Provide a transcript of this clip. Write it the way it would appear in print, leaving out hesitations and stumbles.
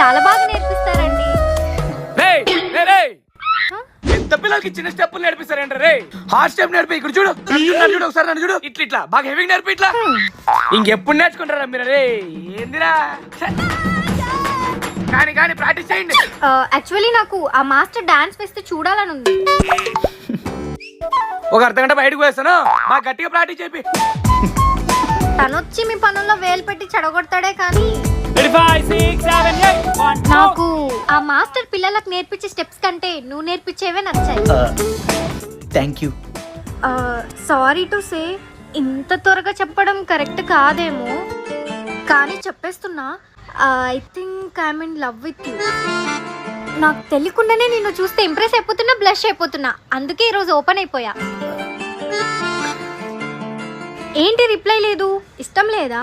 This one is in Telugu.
చాలా బాగా నేర్పిస్తారండి. ఎంత పిల్లలకి చిన్న స్టెప్పులు నేర్పిస్తారంట రే. హార్డ్ స్టెప్ నేర్పి. ఇక్కడ చూడు చూడు ఒకసారి నన్ను చూడు. ఇట్లా బాగా హెవీ నేర్పి. ఇట్లా ఇంకెప్పుడు నేర్చుకుంటారా మీరు రే? ఏందిరా కానీ ప్రాక్టీస్ చేయండి. యాక్చువల్లీ నాకు ఆ మాస్టర్ డాన్స్ వేస్తే చూడాలని ఉంది. ఒక అర్ధగంట బయటకు వేస్తాను. బాగా గట్టిగా ప్రాక్టీస్ చేయి. తనొచ్చి మీ పనుల్లో వేలు పెట్టి చెడగొడతాడే కానీ 5, 6, 7, 8. నాకు ఆ మాస్టర్ పిల్లలకు నేర్పించే స్టెప్స్ కంటే నువ్వు నేర్పించేవే నచ్చాయి. Thank you. Sorry to say, ఇంత త్వరగా చెప్పడం కరెక్ట్ కాదేమో, కానీ చెప్పేస్తున్నా. I think I'm in love with you. నాకు తెలియకుండానే నిన్ను చూస్తే ఇంప్రెస్ అయిపోతున్నా, బ్లష్ అయిపోతున్నా. అందుకే ఈరోజు ఓపెన్ అయిపోయా. ఏంటి రిప్లై లేదు? ఇష్టం లేదా?